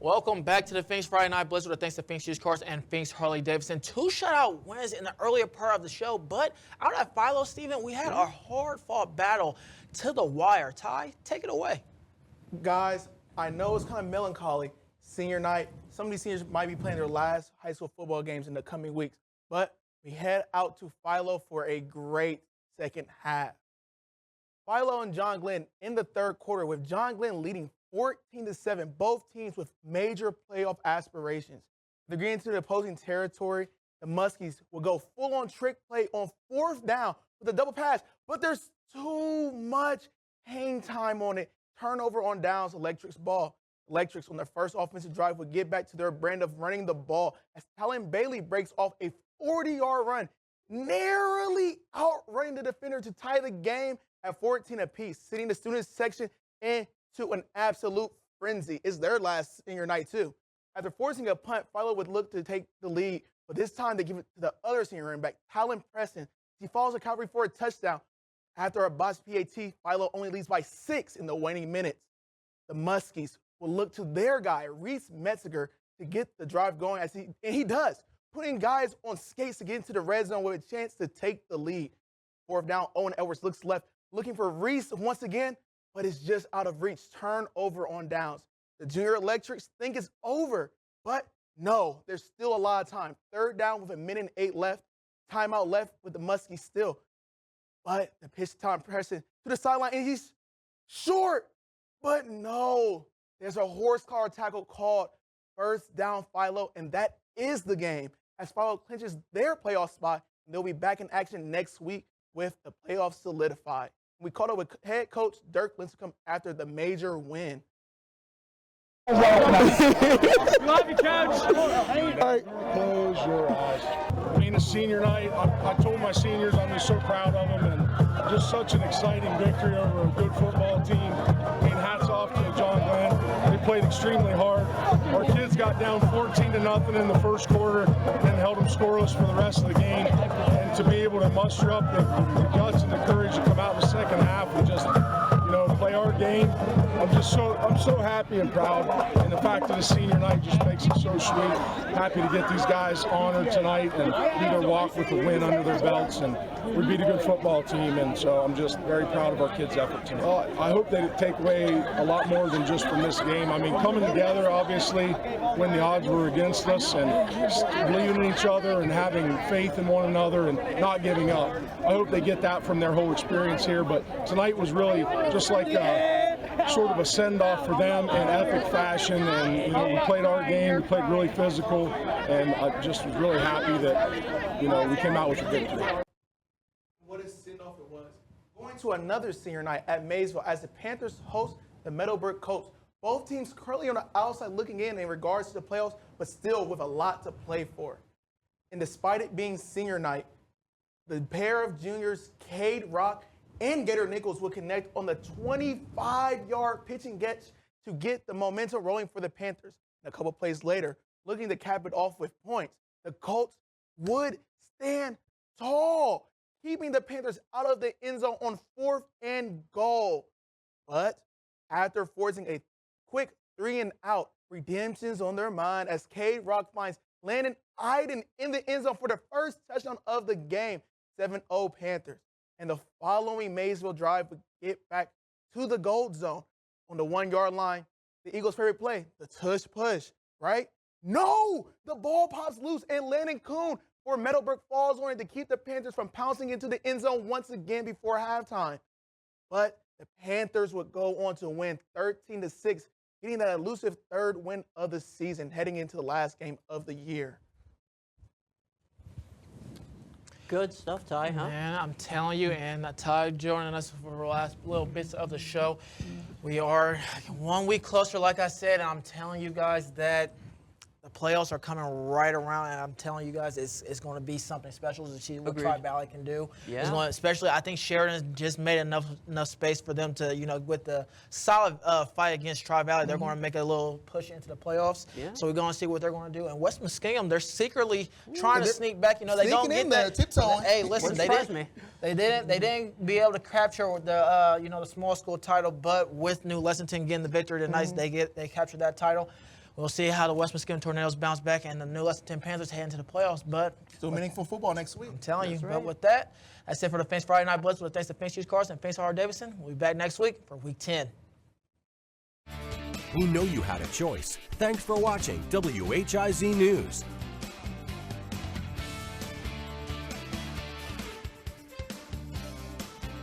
Welcome back to the Phoenix Friday Night Blizzard with thanks to Phoenix Used Cars and Phoenix Harley-Davidson. 2 shutout wins in the earlier part of the show, but out at Philo, Steven, we had a hard-fought battle to the wire. Ty, take it away. Guys, I know it's kind of melancholy. Senior night, some of these seniors might be playing their last high school football games in the coming weeks, but we head out to Philo for a great second half. Philo and John Glenn in the third quarter, with John Glenn leading 14-7, both teams with major playoff aspirations. They're getting into the opposing territory. The Muskies will go full-on trick play on 4th down with a double pass, but there's too much hang time on it. Turnover on downs, Electric's ball. Electrics on their first offensive drive will get back to their brand of running the ball as Talon Bailey breaks off a 40-yard run, narrowly outrunning the defender to tie the game at 14 apiece, sending the students section into an absolute frenzy. It's their last senior night, too. After forcing a punt, Philo would look to take the lead, but this time they give it to the other senior running back, Talon Preston. He falls recovery for a touchdown. After a botched PAT, Philo only leads by 6 in the waning minutes. The Muskies will look to their guy, Reese Metziger, to get the drive going, and he does, putting guys on skates to get into the red zone with a chance to take the lead. 4th down, Owen Edwards looks left, looking for Reese once again, but it's just out of reach. Turnover on downs. The Junior Electrics think it's over, but no, there's still a lot of time. 3rd down with 1 minute and 8 left. Timeout left with the Muskies still. But the pitch time Preston to the sideline, and he's short, but no. There's a horse collar tackle called. 1st down Philo, and that is the game as Philo clinches their playoff spot, and they'll be back in action next week with the playoffs solidified. We caught up with head coach Dirk Lincecum after the major win. We love you, Coach. Close your eyes. Being a senior night, I told my seniors I'm just so proud of them, and just such an exciting victory over a good football team. I mean, hats off to John Glenn. They played extremely hard. Our kids got down 14-0 in the first quarter and held them scoreless for the rest of the game. And to be able to muster up the guts and the courage to come out in the second half and just, play our game. I'm so happy and proud, and the fact that the senior night just makes it so sweet. Happy to get these guys honored tonight and do their walk with a win under their belts, and we beat a good football team, and so I'm just very proud of our kids' effort tonight. I hope they take away a lot more than just from this game. I mean, coming together, obviously, when the odds were against us, and believing in each other and having faith in one another and not giving up. I hope they get that from their whole experience here, but tonight was really just like sort of a send-off for them in epic fashion, and we played our game, we played really physical, and I just was really happy that we came out with a victory. What a send-off it was. Going to another senior night at Maysville as the Panthers host the Meadowbrook Colts. Both teams currently on the outside looking in regards to the playoffs, but still with a lot to play for. And despite it being senior night, the pair of juniors, Cade Rock and Gator Nichols, will connect on the 25-yard pitching catch to get the momentum rolling for the Panthers. And a couple plays later, looking to cap it off with points, the Colts would stand tall, keeping the Panthers out of the end zone on 4th and goal. But after forcing a quick 3-and-out, redemption's on their mind as Cade Rock finds Landon Iden in the end zone for the first touchdown of the game. 7-0 Panthers. And the following Maysville drive would get back to the gold zone on the 1-yard line. The Eagles' favorite play, the tush push, right? No! The ball pops loose, and Landon Kuhn for Meadowbrook falls on it to keep the Panthers from pouncing into the end zone once again before halftime. But the Panthers would go on to win 13-6, getting that elusive 3rd win of the season, heading into the last game of the year. Good stuff, Ty, huh? Man, I'm telling you, and Ty joining us for the last little bits of the show. We are 1 week closer, like I said, and I'm telling you guys that the playoffs are coming right around, and I'm telling you guys it's going to be something special to see what Tri-Valley can do. Yeah. Especially, I think Sheridan just made enough space for them to, with the solid fight against Tri-Valley, they're going to make a little push into the playoffs. Yeah. So we're going to see what they're going to do. And West Muskingum, they're secretly trying to sneak back. They don't get that. Tiptoeing. Hey, listen, they didn't be able to capture the the small school title, but with New Lexington getting the victory tonight, they captured that title. we'll see how the West Muskegon Tornadoes bounce back and the New Lexington Panthers head into the playoffs. But Still meaningful football next week. I'm telling you. That's But right. with that, that's it for the Finch Friday Night Blitz. With thanks to Finch Hughes Carson and Finch Howard Davidson. We'll be back next week for Week 10. We know you had a choice. Thanks for watching WHIZ News.